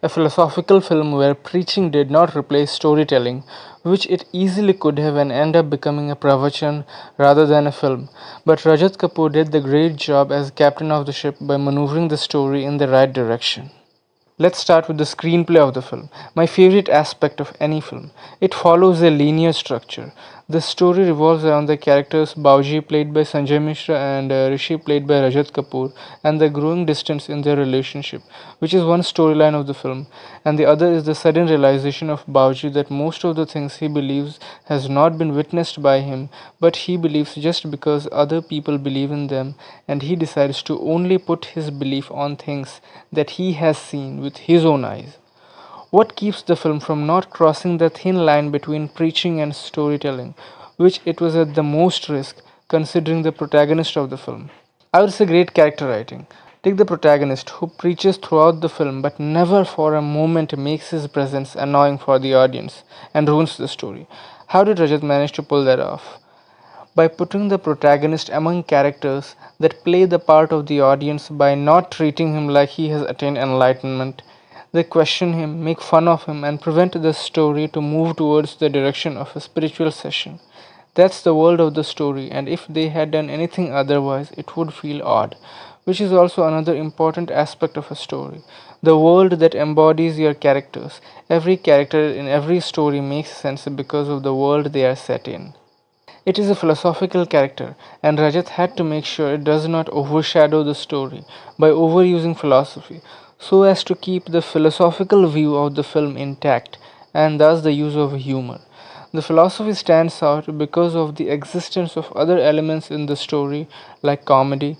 a philosophical film where preaching did not replace storytelling, which it easily could have and end up becoming a pravachan rather than a film. But Rajat Kapoor did the great job as captain of the ship by maneuvering the story in the right direction. Let's start with the screenplay of the film, my favorite aspect of any film. It follows a linear structure. The story revolves around the characters Bauji, played by Sanjay Mishra, and Rishi, played by Rajat Kapoor, and the growing distance in their relationship, which is one storyline of the film, and the other is the sudden realization of Bauji that most of the things he believes has not been witnessed by him, but he believes just because other people believe in them, and he decides to only put his belief on things that he has seen with his own eyes. What keeps the film from not crossing the thin line between preaching and storytelling, which it was at the most risk considering the protagonist of the film? I would say great character writing. Take the protagonist who preaches throughout the film but never for a moment makes his presence annoying for the audience and ruins the story. How did Rajat manage to pull that off? By putting the protagonist among characters that play the part of the audience by not treating him like he has attained enlightenment. They question him, make fun of him, and prevent the story to move towards the direction of a spiritual session. That's the world of the story, and if they had done anything otherwise, it would feel odd, which is also another important aspect of a story. The world that embodies your characters. Every character in every story makes sense because of the world they are set in. It is a philosophical character, and Rajat had to make sure it does not overshadow the story by overusing philosophy, so as to keep the philosophical view of the film intact, and thus the use of humor. The philosophy stands out because of the existence of other elements in the story, like comedy.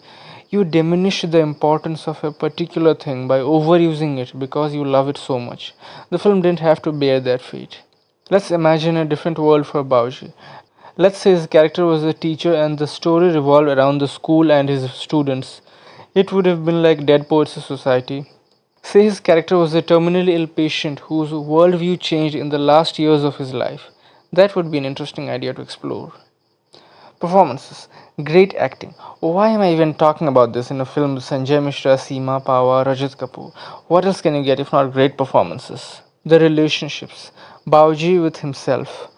You diminish the importance of a particular thing by overusing it because you love it so much. The film didn't have to bear that fate. Let's imagine a different world for Bauji. Let's say his character was a teacher and the story revolved around the school and his students. It would have been like Dead Poets Society. Say his character was a terminally ill patient whose worldview changed in the last years of his life. That would be an interesting idea to explore. Performances. Great acting. Why am I even talking about this in a film with Sanjay Mishra, Seema Pawa, Rajat Kapoor? What else can you get if not great performances? The relationships. Bauji with himself.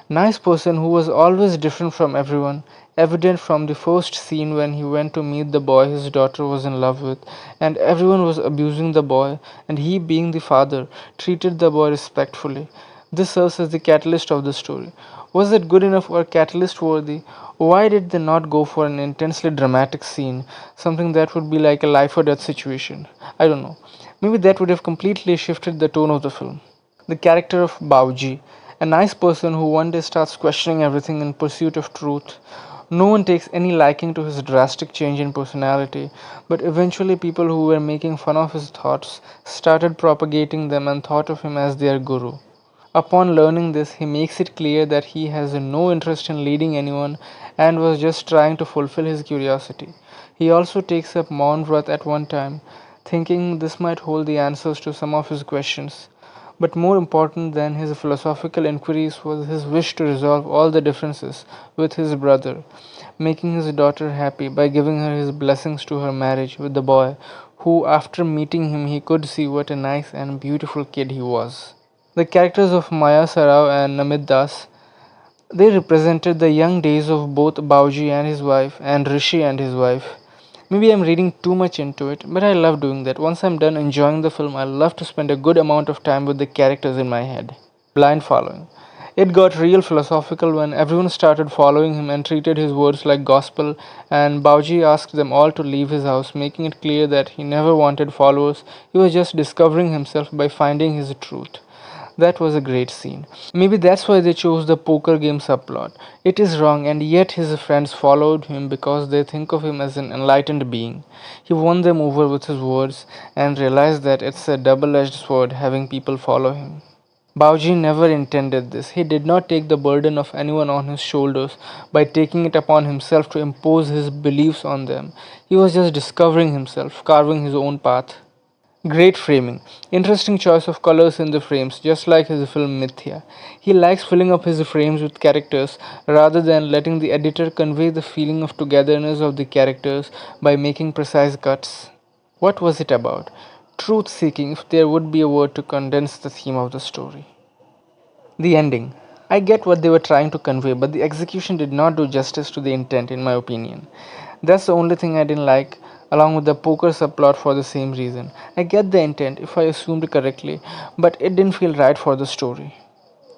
Nice person who was always different from everyone, evident from the first scene when he went to meet the boy his daughter was in love with, and everyone was abusing the boy, and he, being the father, treated the boy respectfully. This serves as the catalyst of the story. Was it good enough or catalyst worthy? Why did they not go for an intensely dramatic scene, something that would be like a life or death situation? I don't know. Maybe that would have completely shifted the tone of the film. The character of Bauji, a nice person who one day starts questioning everything in pursuit of truth. No one takes any liking to his drastic change in personality, but eventually people who were making fun of his thoughts started propagating them and thought of him as their guru. Upon learning this, he makes it clear that he has no interest in leading anyone and was just trying to fulfill his curiosity. He also takes up Maun Vrat at one time, thinking this might hold the answers to some of his questions. But more important than his philosophical inquiries was his wish to resolve all the differences with his brother, making his daughter happy by giving her his blessings to her marriage with the boy, who, after meeting him, he could see what a nice and beautiful kid he was. The characters of Maya Sarao and Namit Das, they represented the young days of both Bauji and his wife, and Rishi and his wife. Maybe I'm reading too much into it, but I love doing that. Once I'm done enjoying the film, I love to spend a good amount of time with the characters in my head. Blind following. It got real philosophical when everyone started following him and treated his words like gospel, and Bauji asked them all to leave his house, making it clear that he never wanted followers, he was just discovering himself by finding his truth. That was a great scene. Maybe that's why they chose the poker game subplot. It is wrong, and yet his friends followed him because they think of him as an enlightened being. He won them over with his words and realized that it's a double edged sword having people follow him. Bauji never intended this. He did not take the burden of anyone on his shoulders by taking it upon himself to impose his beliefs on them. He was just discovering himself, carving his own path. Great framing. Interesting choice of colors in the frames, just like his film Mithya. He likes filling up his frames with characters rather than letting the editor convey the feeling of togetherness of the characters by making precise cuts. What was it about? truth seeking, if there would be a word to condense the theme of the story. The ending. I get what they were trying to convey, but the execution did not do justice to the intent, in my opinion. That's the only thing I didn't like, along with the poker subplot for the same reason. I get the intent if I assumed correctly, but it didn't feel right for the story.